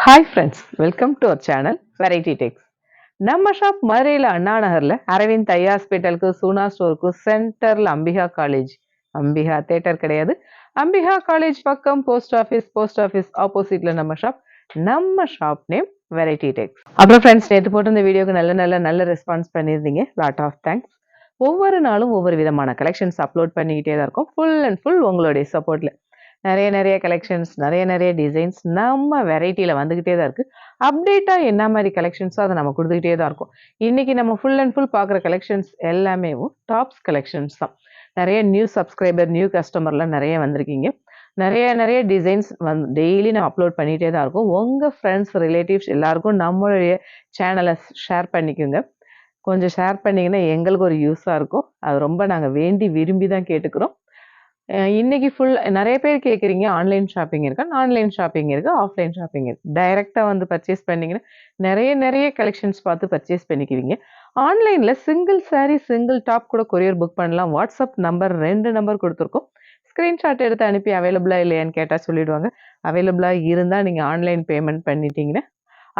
Hi friends, welcome to our channel Variety Techs. நம்ம shop மதுரையில் அண்ணா நகர்ல அரவிந்த் ஐ ஹாஸ்பிட்டலுக்கு சூனா ஸ்டோருக்கு சென்டர்ல அம்பிகா காலேஜ், அம்பிகா தேட்டர் கிடையாது, அம்பிகா காலேஜ் பக்கம் போஸ்ட் ஆஃபீஸ் ஆப்போசிட்ல நம்ம ஷாப் நேம் வெரைட்டி டெக்ஸ். அப்புறம் ஃப்ரெண்ட்ஸ், நேற்று போட்டு இந்த வீடியோக்கு நல்ல ரெஸ்பான்ஸ் பண்ணியிருந்தீங்க. Lot of thanks. ஒவ்வொரு நாளும் ஒவ்வொரு விதமான கலெக்ஷன்ஸ் அப்லோட் பண்ணிக்கிட்டே தான் இருக்கும். ஃபுல் அண்ட் ஃபுல் உங்களுடைய சப்போர்ட்ல நிறைய கலெக்ஷன்ஸ், நிறைய டிசைன்ஸ் நம்ம வெரைட்டியில் வந்துக்கிட்டே தான் இருக்குது. அப்டேட்டாக என்ன மாதிரி கலெக்ஷன்ஸோ அதை நம்ம கொடுத்துக்கிட்டே தான் இருக்கும். இன்றைக்கி நம்ம ஃபுல் அண்ட் ஃபுல் பார்க்குற கலெக்ஷன்ஸ் எல்லாமே டாப்ஸ் கலெக்ஷன்ஸ் தான். நிறைய நியூ சப்ஸ்கிரைபர், நியூ கஸ்டமர்லாம் நிறைய வந்திருக்கீங்க. நிறைய டிசைன்ஸ் டெய்லி நம்ம அப்லோட் பண்ணிகிட்டே தான் இருக்கும். உங்கள் ஃப்ரெண்ட்ஸ், ரிலேட்டிவ்ஸ் எல்லாருக்கும் நம்மளுடைய சேனலை ஷேர் பண்ணிக்கோங்க. கொஞ்சம் ஷேர் பண்ணிங்கன்னா எங்களுக்கு ஒரு யூஸாக இருக்கும். அது ரொம்ப நாங்கள் வேண்டி விரும்பி தான் கேட்டுக்கிறோம். இன்னைக்கு நிறைய பேர் கேட்குறீங்க, ஆன்லைன் ஷாப்பிங் இருக்கா? ஆன்லைன் ஷாப்பிங் இருக்குது, ஆஃப்லைன் ஷாப்பிங் இருக்குது. டைரெக்டாக வந்து பர்ச்சேஸ் பண்ணிங்கன்னா நிறைய கலெக்ஷன்ஸ் பார்த்து பர்ச்சேஸ் பண்ணிக்குவீங்க. ஆன்லைனில் சிங்கிள் சாரீ, சிங்கிள் டாப் கூட கொரியர் புக் பண்ணலாம். வாட்ஸ்அப் நம்பர் 2 நம்பர் கொடுத்துருக்கோம். ஸ்க்ரீன்ஷாட் எடுத்து அனுப்பி அவைலபிளாக இல்லையான்னு கேட்டால் சொல்லிவிடுவாங்க. அவைலபிளாக இருந்தால் நீங்கள் ஆன்லைன் பேமெண்ட் பண்ணிட்டீங்கன்னா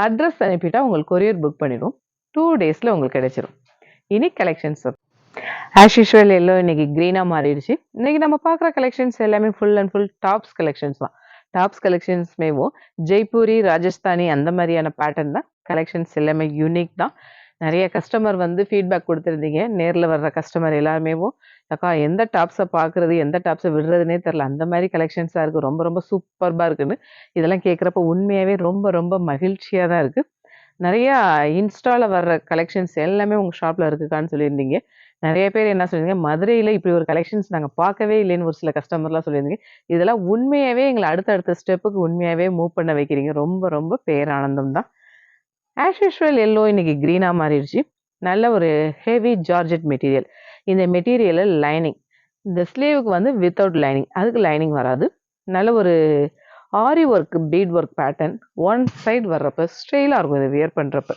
அட்ரஸ் அனுப்பிட்டா உங்களுக்கு கொரியர் புக் பண்ணிடுவோம். 2 டேஸில் உங்களுக்கு கிடைச்சிரும். இனி கலெக்ஷன்ஸ் ஆஸ் யூஷுவல் எல்லோ இன்னைக்கு க்ரீனாக மாறிடுச்சு. இன்னைக்கு நம்ம பார்க்குற கலெக்ஷன்ஸ் எல்லாமே full and full tops collections தான். டாப்ஸ் கலெக்ஷன்ஸ்மேவும் ஜெய்ப்பூரி, ராஜஸ்தானி அந்த மாதிரியான பேட்டர்ன் தான். கலெக்ஷன்ஸ் எல்லாமே யூனிக் தான். நிறைய கஸ்டமர் வந்து ஃபீட்பேக் கொடுத்துருந்தீங்க. நேரில் வர்ற கஸ்டமர் எல்லாருமேவும், அக்கா எந்த டாப்ஸை பார்க்குறது, எந்த டாப்ஸை விடுறதுனே தெரில, அந்த மாதிரி கலெக்ஷன்ஸாக இருக்குது, ரொம்ப சூப்பர்பாக இருக்குன்னு இதெல்லாம் கேட்குறப்ப உண்மையாகவே ரொம்ப மகிழ்ச்சியாக தான் இருக்குது. நிறையா இன்ஸ்டாவில் வர்ற கலெக்ஷன்ஸ் எல்லாமே உங்கள் ஷாப்பில் இருக்குக்கான்னு சொல்லியிருந்தீங்க. நிறைய பேர் என்ன சொல்லியிருந்தீங்க, மதுரையில் இப்படி ஒரு கலெக்ஷன்ஸ் நாங்கள் பார்க்கவே இல்லைன்னு ஒரு சில கஸ்டமர்லாம் சொல்லியிருந்தீங்க. இதெல்லாம் உண்மையாகவே எங்களை அடுத்த ஸ்டெப்புக்கு உண்மையாகவே மூவ் பண்ண வைக்கிறீங்க. ரொம்ப பேரானந்தம் தான். ஆஸ் யூஷுவல் எல்லோ இன்னைக்கு க்ரீனாக மாறிடுச்சு. நல்ல ஒரு ஹெவி ஜார்ஜெட் மெட்டீரியல். இந்த மெட்டீரியலில் லைனிங், இந்த ஸ்லீவுக்கு வந்து வித்தவுட் லைனிங், அதுக்கு லைனிங் வராது. நல்ல ஒரு aari work, bead work pattern. One side வர்றப்ப ஸ்ட்ரெயிலாக இருக்கும் இதை வியர் பண்ணுறப்ப.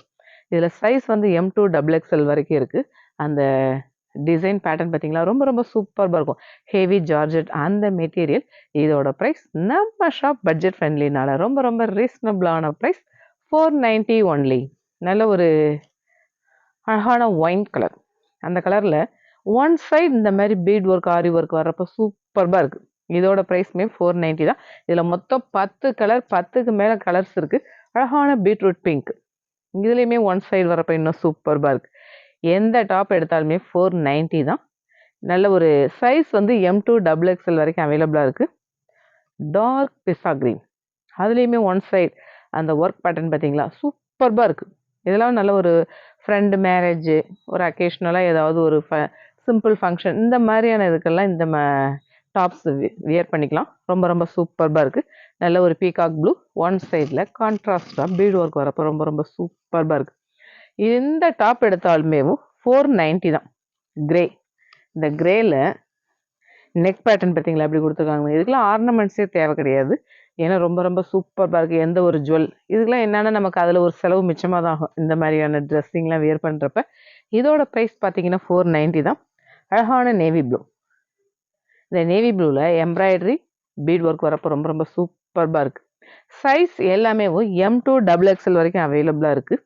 இதில் சைஸ் வந்து M2 XXL வரைக்கும் இருக்குது. அந்த டிசைன் பேட்டர்ன் பார்த்தீங்களா, ரொம்ப சூப்பராக இருக்கும். ஹெவி ஜார்ஜெட் அந்த மெட்டீரியல். இதோட ப்ரைஸ் நம்ம ஷாப் பட்ஜெட் ஃப்ரெண்ட்லினால ரொம்ப ரீசனபிளான ப்ரைஸ், 490 ஒன்லி. நல்ல ஒரு அழகான ஒயின் கலர். அந்த கலரில் ஒன் சைடு இந்த மாதிரி பீட் ஒர்க், ஆரி ஒர்க் வர்றப்போ சூப்பராக இருக்குது. இதோட ப்ரைஸ்மே 490 தான். இதில் மொத்தம் 10 கலர், 10க்கு மேலே கலர்ஸ் இருக்குது. அழகான பீட்ரூட் பிங்க். இதுலேயுமே ஒன் சைடு வரப்போ இன்னும் சூப்பர்பாக இருக்குது. எந்த டாப் எடுத்தாலுமே 490 தான். நல்ல ஒரு சைஸ் வந்து M2 XXL வரைக்கும் அவைலபிளாக இருக்குது. டார்க் பிஸ்ஸா க்ரீன், அதுலேயுமே ஒன் சைடு அந்த ஒர்க் பேட்டர்ன் பார்த்தீங்களா, சூப்பர்பாக இருக்குது. இதெல்லாம் நல்ல ஒரு ஃப்ரெண்டு மேரேஜு, ஒரு அக்கேஷ்னலாக ஏதாவது ஒரு சிம்பிள் ஃபங்க்ஷன், இந்த மாதிரியான இதுக்கெல்லாம் இந்த டாப்ஸ் வியர் பண்ணிக்கலாம். ரொம்ப சூப்பர்பாக இருக்குது. நல்ல ஒரு பீகாக் ப்ளூ, ஒன் சைடில் கான்ட்ராஸ்டாக பீட் ஒர்க் வரப்போ ரொம்ப சூப்பர்பாக இருக்குது. எந்த டாப் எடுத்தாலுமே 490 தான். கிரே, இந்த கிரேல நெக் பேட்டர்ன் பார்த்தீங்களா எப்படி கொடுத்துருக்காங்க. இதுக்கெல்லாம் ஆர்னமெண்ட்ஸே தேவை கிடையாது. ஏன்னா ரொம்ப சூப்பர்பாக இருக்குது. எந்த ஒரு ஜுவல், இதுக்கெல்லாம் என்னென்னா நமக்கு அதில் ஒரு செலவு மிச்சமாக தான் ஆகும் இந்த மாதிரியான ட்ரெஸ்ஸிங்லாம் வியர் பண்ணுறப்ப. இதோட ப்ரைஸ் பார்த்தீங்கன்னா 490 தான். அழகான நேவி ப்ளூ. இந்த நேவி ப்ளூவில் எம்ப்ராய்டரி பீட் ஒர்க் வரப்போ ரொம்ப சூப்பர்பாக இருக்குது. சைஸ் எல்லாமே M2 XXL வரைக்கும் அவைலபிளாக இருக்குது.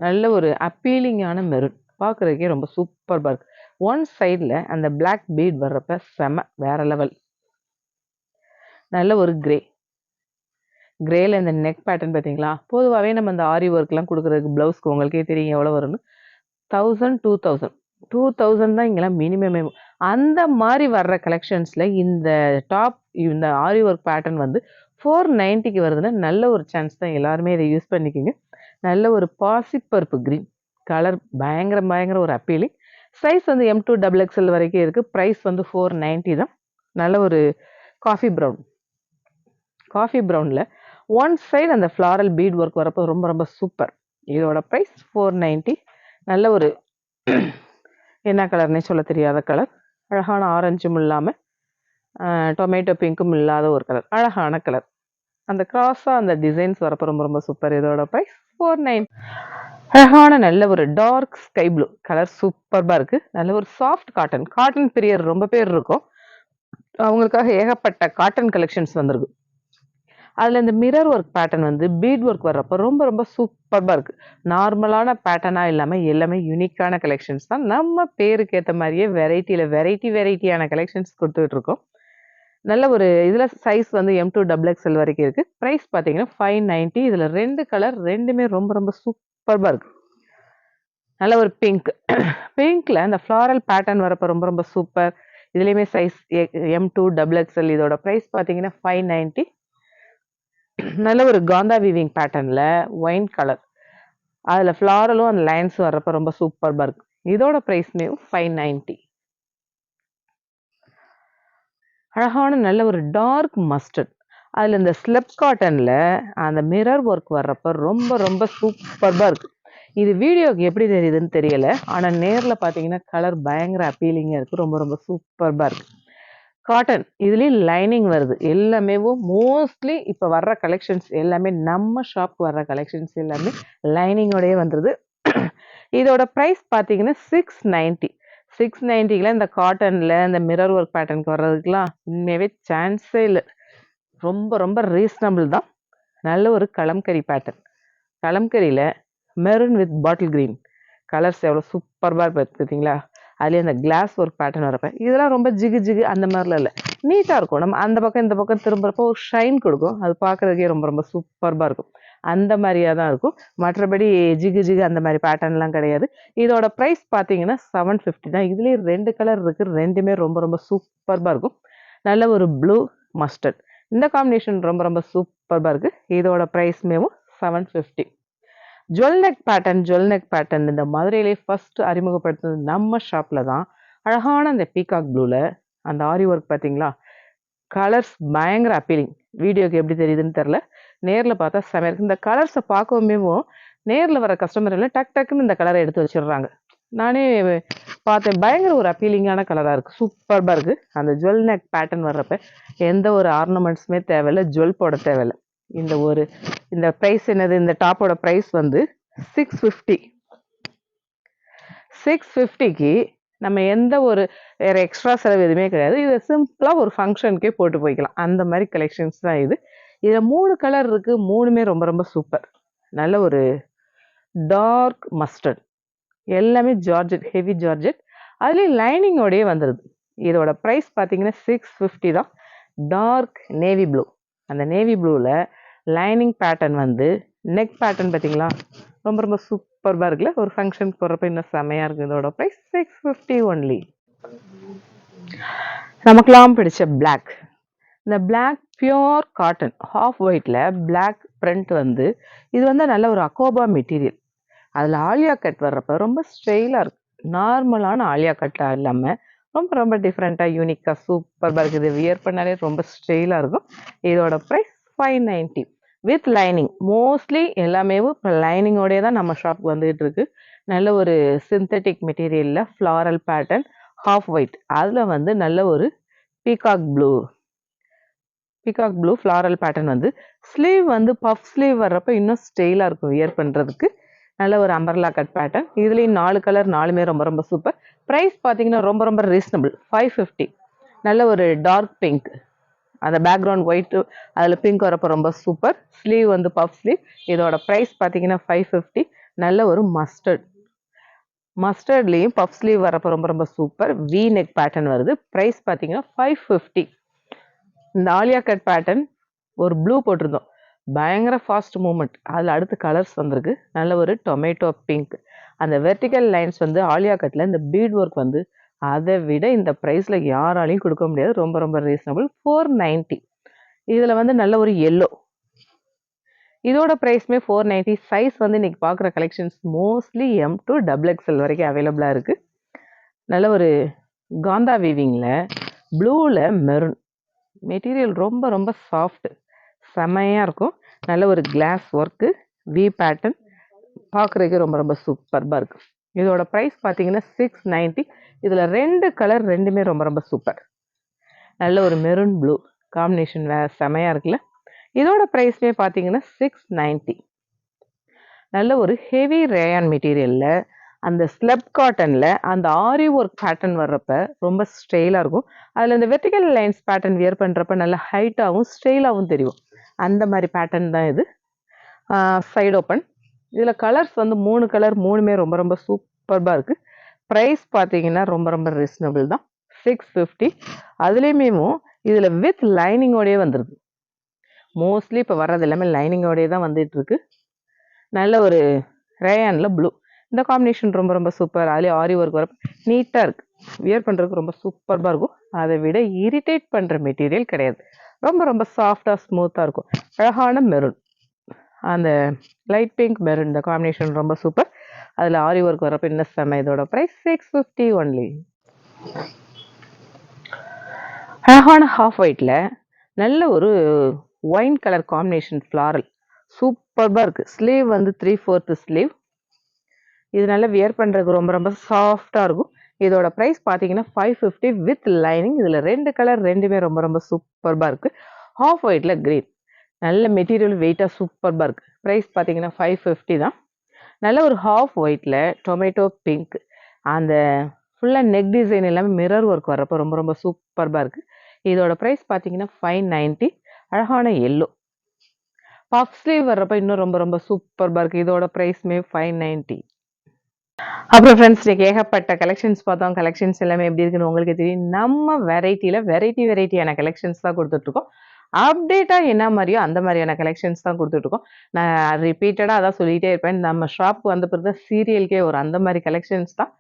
நல்ல ஒரு அப்பீலிங்கான மெரூன், பார்க்குறதுக்கே ரொம்ப சூப்பர்பாக இருக்குது. ஒன் சைடில் அந்த பிளாக் பீட் வர்றப்ப செம வேற லெவல். நல்ல ஒரு கிரேல இந்த நெக் பேட்டர்ன் பார்த்தீங்களா. பொதுவாகவே நம்ம இந்த ஆரி ஒர்க்லாம் கொடுக்குறதுக்கு ப்ளவுஸ்க்கு உங்களுக்கே தெரியும் எவ்வளோ வரும்னு. 1000, 2000 தான் இங்கெல்லாம் மினிமமே. அந்த மாதிரி வர்ற கலெக்ஷன்ஸில் இந்த டாப், இந்த ஆரி ஒர்க் பேட்டர்ன் வந்து 490க்கு வருதுன்னா நல்ல ஒரு சான்ஸ் தான். எல்லாருமே இதை யூஸ் பண்ணிக்கோங்க. நல்ல ஒரு பாசிப்பருப்பு க்ரீன் கலர், பயங்கர ஒரு அப்பீலிங். சைஸ் வந்து M2 XXL வரைக்கும் இருக்குது. ப்ரைஸ் வந்து 490 தான். நல்ல ஒரு காஃபி ப்ரௌனில் ஒன் சைடு அந்த ஃப்ளாரல் பீட் ஒர்க் வரப்போ ரொம்ப சூப்பர். இதோட ப்ரைஸ் 490. நல்ல ஒரு என்ன கலர்னே சொல்ல தெரியாத கலர். அழகான ஆரஞ்சும் இல்லாமல் டொமேட்டோ பிங்க்கும் இல்லாத ஒரு கலர், அழகான கலர். அந்த கிராஸாக அந்த டிசைன்ஸ் வரப்போ ரொம்ப சூப்பர். இதோட ப்ரைஸ் 490. அழகான நல்ல ஒரு டார்க் ஸ்கை ப்ளூ கலர், சூப்பர்பாக இருக்குது. நல்ல ஒரு சாஃப்ட் காட்டன் பிரியர் ரொம்ப பேர் இருக்கும். அவங்களுக்காக ஏகப்பட்ட காட்டன் கலெக்ஷன்ஸ் வந்திருக்கு. அதில் இந்த மிரர் ஒர்க் பேட்டர்ன் வந்து பீட் ஒர்க் வர்றப்போ ரொம்ப ரொம்ப சூப்பராக இருக்குது. நார்மலான பேட்டர்னாக இல்லாமல் எல்லாமே யூனிக்கான கலெக்ஷன்ஸ் தான். நம்ம பேருக்கு ஏற்ற மாதிரியே வெரைட்டியான கலெக்ஷன்ஸ் கொடுத்துட்ருக்கோம். நல்ல ஒரு இதில் சைஸ் வந்து M2XXL வரைக்கும் இருக்குது. ப்ரைஸ் பார்த்தீங்கன்னா 590. இதில் 2 கலர், ரெண்டுமே ரொம்ப ரொம்ப சூப்பராக இருக்குது. நல்ல ஒரு பிங்க்கில் அந்த ஃப்ளாரல் பேட்டர்ன் வரப்போ ரொம்ப ரொம்ப சூப்பர். இதுலேயுமே சைஸ் M2XXL. இதோட ப்ரைஸ் பார்த்தீங்கன்னா 590. நல்ல ஒரு காந்தா வீவிங் பேட்டர்னில் ஒயின் கலர், அதில் ஃப்ளாரலும் அந்த லைன்ஸும் வர்றப்போ ரொம்ப சூப்பராக இருக்குது. இதோட ப்ரைஸ்மே 590. அழகான நல்ல ஒரு டார்க் மஸ்டர்ட், அதில் இந்த ஸ்லெப் காட்டனில் அந்த மிரர் ஒர்க் வர்றப்போ ரொம்ப ரொம்ப சூப்பராக இருக்குது. இது வீடியோக்கு எப்படி தெரியுதுன்னு தெரியல, ஆனால் நேரில் பார்த்தீங்கன்னா கலர் பயங்கர அப்பீலிங்காக இருக்குது. ரொம்ப ரொம்ப சூப்பராக இருக்குது. காட்டன், இதுலேயும் லைனிங் வருது. எல்லாமே மோஸ்ட்லி இப்போ வர்ற கலெக்ஷன்ஸ் எல்லாமே நம்ம ஷாப்க்கு வர்ற கலெக்ஷன்ஸ் எல்லாமே லைனிங்கோடயே வந்துடுது. இதோட ப்ரைஸ் பார்த்தீங்கன்னா 690. 690ல இந்த காட்டனில் இந்த மிரர் ஒர்க் பேட்டர்னுக்கு வர்றதுக்கெலாம் உண்மையாகவே சான்ஸே இல்லை. ரொம்ப ரொம்ப ரீசனபிள் தான். நல்ல ஒரு கலம்கரி பேட்டர்ன், கலம்கரியில் maroon with bottle green colours எவ்வளோ சூப்பராக பார்த்துக்கிட்டிங்களா? அதுலேயே அந்த கிளாஸ் ஒர்க் பேட்டர்ன் வரப்போ இதெல்லாம் ரொம்ப ஜிகு அந்த மாதிரிலாம் இல்லை, நீட்டாக இருக்கும். நம்ம அந்த பக்கம் இந்த பக்கம் திரும்புறப்போ ஒரு ஷைன் கொடுக்கும். அது பார்க்குறதுக்கே ரொம்ப ரொம்ப சூப்பராக இருக்கும். அந்த மாதிரியாக தான் இருக்கும். மற்றபடி ஜிகு அந்த மாதிரி பேட்டர்ன்லாம் கிடையாது. இதோட ப்ரைஸ் பார்த்தீங்கன்னா 750 தான். இதுலேயே 2 கலர் இருக்குது, ரெண்டுமே ரொம்ப ரொம்ப சூப்பராக இருக்கும். நல்ல ஒரு ப்ளூ மஸ்டர்ட், இந்த காம்பினேஷன் ரொம்ப ரொம்ப சூப்பராக இருக்குது. இதோட ப்ரைஸ்மேவும் 750. ஜுவல் நெக் பேட்டர்ன் இந்த மதுரையிலே ஃபஸ்ட்டு அறிமுகப்படுத்துனது நம்ம ஷாப்பில் தான். அழகான அந்த பீகாக் ப்ளூவில் அந்த ஆரி ஒர்க் பார்த்தீங்களா? கலர்ஸ் பயங்கர அப்பீலிங். வீடியோக்கு எப்படி தெரியுதுன்னு தெரில, நேரில் பார்த்தா செமையாக இருக்குது. இந்த கலர்ஸை பார்க்கவுமே நேரில் வர கஸ்டமர் எல்லாம் டக்குன்னு இந்த கலரை எடுத்து வச்சிடுறாங்க. நானே பார்த்தேன், பயங்கர ஒரு அப்பீலிங்கான கலராக இருக்குது, சூப்பராக இருக்குது. அந்த ஜுவல் நெக் பேட்டர்ன் வர்றப்ப எந்த ஒரு ஆர்னமெண்ட்ஸுமே தேவையில்லை, ஜுவல் போட தேவையில்லை. இந்த ப்ரைஸ் என்னது? இந்த டாப்போட ப்ரைஸ் வந்து 650. 650க்கு நம்ம எந்த ஒரு வேறு எக்ஸ்ட்ரா செலவு எதுவுமே கிடையாது. இது சிம்பிளாக ஒரு ஃபங்க்ஷனுக்கே போட்டு போய்க்கலாம். அந்த மாதிரி கலெக்ஷன்ஸ் தான் இது. இதில் 3 கலர் இருக்குது, 3மே ரொம்ப ரொம்ப சூப்பர். நல்ல ஒரு டார்க் மஸ்டர்ட், எல்லாமே ஜார்ஜெட், ஹெவி ஜார்ஜெட், அதுலேயும் லைனிங்கோடையே வந்துடுது. இதோட ப்ரைஸ் பார்த்தீங்கன்னா 650 தான். டார்க் நேவி ப்ளூ, அந்த நேவி ப்ளூவில் லைனிங் பேட்டர்ன் வந்து நெக் பேட்டர்ன் பார்த்தீங்களா? ரொம்ப ரொம்ப சூப்பராக இருக்குல்ல? ஒரு ஃபங்க்ஷனுக்கு போடுறப்ப இன்னும் செமையாக இருக்குது. இதோட ப்ரைஸ் 650 ஒன்லி. நமக்கெல்லாம் பிடிச்ச பிளாக், இந்த பிளாக் பியோர் காட்டன் ஹாஃப் ஒயிட்டில் பிளாக் பிரிண்ட் வந்து இது வந்து நல்ல ஒரு அக்கோபா மெட்டீரியல். அதில் ஆலியா கட் வர்றப்ப ரொம்ப ஸ்டைலாக இருக்குது. நார்மலான ஆலியா கட்டாக இல்லாமல் ரொம்ப ரொம்ப டிஃப்ரெண்ட்டாக யூனிக்காக சூப்பராக இருக்குது. வியர் பண்ணாலே ரொம்ப ஸ்டைலாக இருக்கும். இதோட ப்ரைஸ் 590 வித் லைனிங். மோஸ்ட்லி எல்லாமே இப்போ லைனிங்கோடே தான் நம்ம ஷாப்புக்கு வந்துகிட்டு இருக்கு. நல்ல ஒரு சிந்தட்டிக் மெட்டீரியலில் ஃப்ளாரல் பேட்டர்ன் ஹாஃப் ஒயிட், அதில் வந்து நல்ல ஒரு பீகாக் ப்ளூ ஃப்ளாரல் பேட்டர்ன் வந்து ஸ்லீவ் வந்து பஃப் ஸ்லீவ் வர்றப்போ இன்னும் ஸ்டைலாக இருக்கும் வியர் பண்ணுறதுக்கு. நல்ல ஒரு அம்பர்லா கட் பேட்டர்ன். இதுலேயும் 4 கலர், 4மே ரொம்ப ரொம்ப சூப்பர். ப்ரைஸ் பார்த்தீங்கன்னா ரொம்ப ரொம்ப ரீசனபிள், 550. நல்ல ஒரு டார்க் பிங்க், அந்த பேக்ரவுண்ட் ஒயிட்டு அதில் பிங்க் வரப்போ ரொம்ப சூப்பர். ஸ்லீவ் வந்து பஃப் ஸ்லீவ். இதோட ப்ரைஸ் பார்த்தீங்கன்னா 550. நல்ல ஒரு மஸ்டர்ட்லேயும் பஃப் ஸ்லீவ் வரப்போ ரொம்ப ரொம்ப சூப்பர். வி நெக் பேட்டர்ன் வருது. ப்ரைஸ் பார்த்தீங்கன்னா 550. இந்த ஆலியா கட் பேட்டர்ன் ஒரு ப்ளூ போட்டிருந்தோம், பயங்கர ஃபாஸ்ட் மூமெண்ட். அதில் அடுத்து கலர்ஸ் வந்திருக்கு. நல்ல ஒரு டொமேட்டோ பிங்க், அந்த வெர்டிக்கல் லைன்ஸ் வந்து ஆலியா கட்டில் இந்த பீட் ஒர்க் வந்து அதை விட இந்த ப்ரைஸில் யாராலையும் கொடுக்க முடியாது. ரொம்ப ரொம்ப ரீசனபிள், 490. இதில் வந்து நல்ல ஒரு எல்லோ, இதோட ப்ரைஸ்மே 490. சைஸ் வந்து இன்றைக்கி பார்க்குற கலெக்ஷன்ஸ் மோஸ்ட்லி M2XXL வரைக்கும் அவைலபிளாக இருக்குது. நல்ல ஒரு காந்தா வீவிங்கில் ப்ளூவில் மெரூன் மெட்டீரியல், ரொம்ப ரொம்ப சாஃப்ட், செமையாக இருக்கும். நல்ல ஒரு கிளாஸ் ஒர்க்கு, வி பேட்டர்ன், பார்க்குறதுக்கு ரொம்ப ரொம்ப சூப்பராக இருக்குது. இதோட ப்ரைஸ் பார்த்தீங்கன்னா 690. இதில் 2 கலர், ரெண்டுமே ரொம்ப ரொம்ப சூப்பர். நல்ல ஒரு மெரூன் ப்ளூ காம்பினேஷன் செமையாக இருக்குல்ல? இதோட ப்ரைஸ்மே பார்த்தீங்கன்னா 690. நல்ல ஒரு ஹெவி ரேயான் மெட்டீரியலில் அந்த ஸ்லெப் காட்டனில் அந்த ஆரி ஒர்க் பேட்டர்ன் வர்றப்ப ரொம்ப ஸ்டைலாக இருக்கும். அதில் இந்த வெர்டிக்கல் லைன்ஸ் பேட்டர்ன் வியர் பண்ணுறப்ப நல்லா ஹைட்டாகவும் ஸ்டைலாகவும் தெரியும். அந்த மாதிரி பேட்டர்ன் தான் இது. Side open. இதில் கலர்ஸ் வந்து 3 கலர், 3மே ரொம்ப ரொம்ப சூப்பர்பாக இருக்குது. ப்ரைஸ் பார்த்தீங்கன்னா ரொம்ப ரொம்ப ரீசனபிள் தான், 650. அதுலேயுமே இதில் வித் லைனிங்கோடையே வந்துடுது. மோஸ்ட்லி இப்போ வர்றது எல்லாமே லைனிங்கோடையே தான் வந்துட்டுருக்கு. நல்ல ஒரு ரேயானில் ப்ளூ, இந்த காம்பினேஷன் ரொம்ப ரொம்ப சூப்பர். அதுலேயே ஆரி ஒர்க் வரப்போ நீட்டாக இருக்குது, வியர் பண்ணுறதுக்கு ரொம்ப சூப்பர்பாக இருக்கும். அதை விட இரிட்டேட் பண்ணுற மெட்டீரியல் கிடையாது, ரொம்ப ரொம்ப சாஃப்டாக ஸ்மூத்தாக இருக்கும். அழகான மெரூன், அந்த லைட் பிங்க் மெரூன், இந்த காம்பினேஷன் ரொம்ப சூப்பர். அதில் ஆரி ஒர்க் வரப்போ இன்னும் செம்ம. இதோட ப்ரைஸ் 650 ஒன்லி. அழகான ஹாஃப் ஒயிட்டில் நல்ல ஒரு ஒயின் கலர் காம்பினேஷன் ஃப்ளாரல், சூப்பர்பாக இருக்குது. ஸ்லீவ் வந்து 3/4 ஸ்லீவ். இது நல்லா வியர் பண்ணுறதுக்கு ரொம்ப ரொம்ப சாஃப்டாக இருக்கும். இதோட ப்ரைஸ் பார்த்தீங்கன்னா 550 வித் லைனிங். இதில் 2 கலர், 2மே ரொம்ப ரொம்ப சூப்பர்பாக இருக்குது. ஹாஃப் ஒயிட்டில் க்ரீன், நல்ல மெட்டீரியல், வெயிட்டாக சூப்பர்பாக இருக்குது. ப்ரைஸ் பார்த்தீங்கன்னா 550 தான். நல்ல ஒரு ஹாஃப் ஒயிட்டில் டொமேட்டோ பிங்க், அந்த ஃபுல்லாக நெக் டிசைன் எல்லாமே மிரர் ஒர்க் வர்றப்போ ரொம்ப ரொம்ப சூப்பர்பாக இருக்குது. இதோட ப்ரைஸ் பார்த்தீங்கன்னா 590. அழகான எல்லோ, பஃப் ஸ்லீவ் வர்றப்போ இன்னும் ரொம்ப ரொம்ப சூப்பர்பாக இருக்குது. இதோட ப்ரைஸ்மே 590. அப்புறம் ஃப்ரெண்ட்ஸ், இன்னைக்கு ஏகப்பட்ட கலெக்ஷன்ஸ் பார்த்தோம். கலெக்ஷன்ஸ் எல்லாமே எப்படி இருக்குன்னு உங்களுக்கு தெரியும். நம்ம வெரைட்டியில் வெரைட்டியான கலெக்ஷன்ஸ் தான் கொடுத்துட்ருக்கோம். அப்டேட்டாக என்ன மாதிரியோ அந்த மாதிரியான கலெக்ஷன்ஸ் தான் கொடுத்துட்ருக்கோம். நான் ரிப்பீட்டடாக அதான் சொல்லிகிட்டே இருப்பேன். நம்ம ஷாப்புக்கு வந்த பிறகு தான் சீரியலுக்கே ஒரு அந்த மாதிரி கலெக்ஷன்ஸ் தான்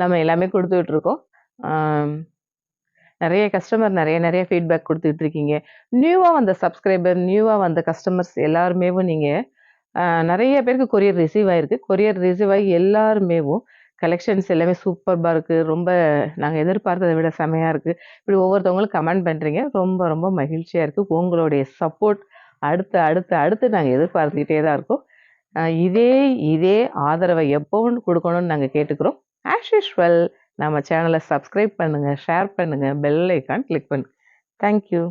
நம்ம எல்லாமே கொடுத்துட்ருக்கோம். நிறைய கஸ்டமர் நிறைய ஃபீட்பேக் கொடுத்துட்ருக்கீங்க. நியூவாக வந்த சப்ஸ்கிரைபர், நியூவாக வந்த கஸ்டமர்ஸ் எல்லாருமே நீங்கள் நிறைய பேருக்கு கொரியர் ரிசீவ் ஆகிருக்கு. கொரியர் ரிசீவ் ஆகி எல்லாருமேவும் கலெக்ஷன்ஸ் எல்லாமே சூப்பர்பாக இருக்குது, ரொம்ப நாங்கள் எதிர்பார்த்ததை விட செமையாக இருக்குது, இப்படி ஒவ்வொருத்தவங்களும் கமெண்ட் பண்ணுறீங்க. ரொம்ப ரொம்ப மகிழ்ச்சியாக இருக்குது. உங்களுடைய சப்போர்ட் அடுத்து அடுத்து அடுத்து நாங்கள் எதிர்பார்த்துக்கிட்டே தான் இருக்கோம். இதே ஆதரவை எப்போவும் கொடுக்கணும்னு நாங்கள் கேட்டுக்கிறோம். ஆஸ் யூஷுவல் நம்ம சேனலை சப்ஸ்கிரைப் பண்ணுங்கள், ஷேர் பண்ணுங்கள், பெல் ஐக்கான் கிளிக் பண்ணுங்கள். தேங்க்யூ.